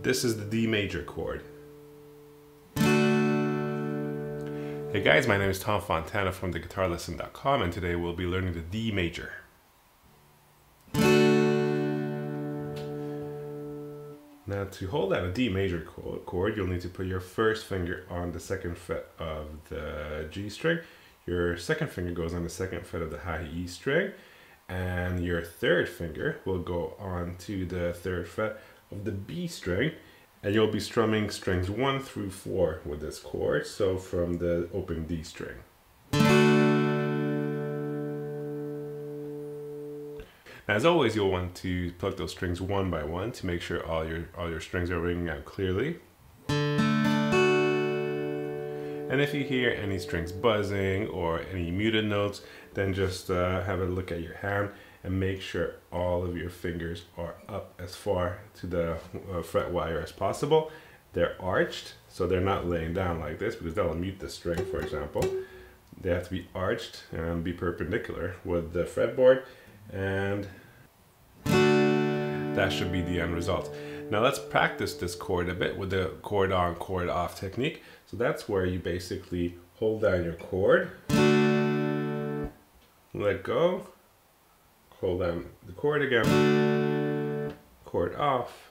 This is the D major chord. Hey guys, my name is Tom Fontana from theguitarlesson.com, and today we'll be learning the D major. Now to hold down a D major chord, you'll need to put your first finger on the second fret of the G string. Your second finger goes on the second fret of the high E string, and your third finger will go on to the third fret of the B string, and you'll be strumming strings 1 through 4 with this chord, so from the open D string. Now, as always, you'll want to pluck those strings one by one to make sure all your strings are ringing out clearly. And if you hear any strings buzzing or any muted notes, then just have a look at your hand and make sure all of your fingers are up as far to the fret wire as possible. They're arched, so they're not laying down like this because that'll mute the string, for example. They have to be arched and be perpendicular with the fretboard, and that should be the end result. Now let's practice this chord a bit with the chord on, chord off technique. So that's where you basically hold down your chord, let go, hold down the chord again, chord off,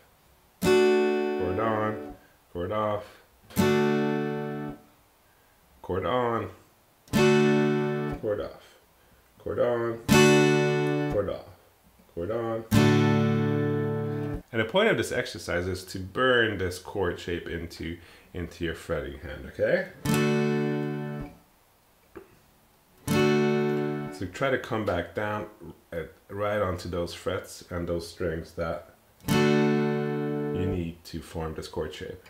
chord on, chord off, chord on, chord off, chord on, chord off, chord on. And the point of this exercise is to burn this chord shape into your fretting hand, okay? So try to come back down right onto those frets and those strings that you need to form this chord shape.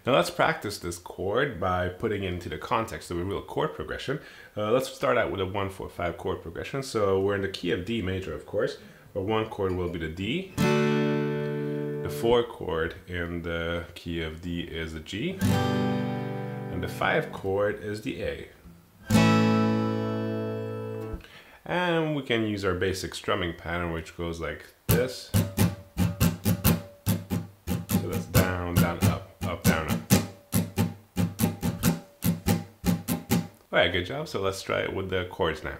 Now let's practice this chord by putting it into the context of a real chord progression. Let's start out with a 1-4-5 chord progression. So we're in the key of D major, of course. Our 1 chord will be the D. The 4 chord in the key of D is the G. And the 5 chord is the A. And we can use our basic strumming pattern, which goes like this. So that's down, down, up, up, down, up. Alright, good job. So let's try it with the chords now.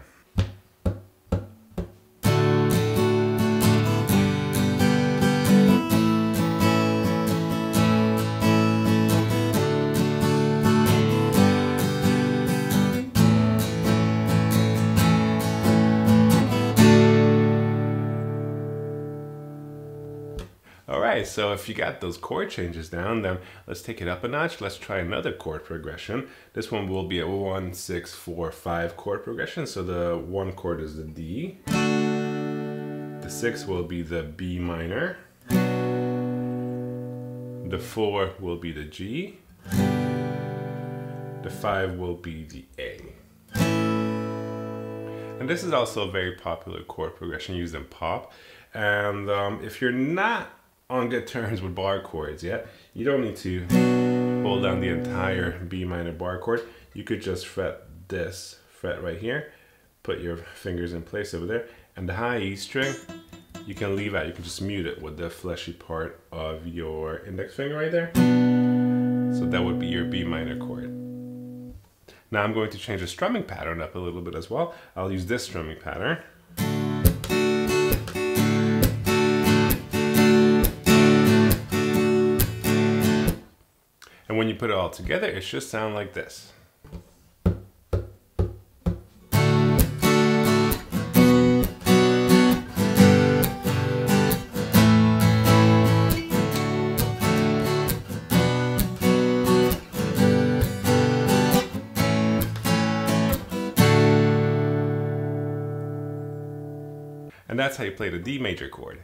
Alright, so if you got those chord changes down, then let's take it up a notch. Let's try another chord progression. This one will be a 1-6-4-5 chord progression. So the 1 chord is the D. The 6 will be the B minor. The 4 will be the G. The 5 will be the A. And this is also a very popular chord progression used in pop. And if you're not on good terms with bar chords yet, you don't need to hold down the entire B minor bar chord. You could just fret this fret right here, put your fingers in place over there, and the high E string you can leave out. You can just mute it with the fleshy part of your index finger right there. So that would be your B minor chord. Now I'm going to change the strumming pattern up a little bit as well. I'll use this strumming pattern. And when you put it all together, it should sound like this. And that's how you play the D major chord.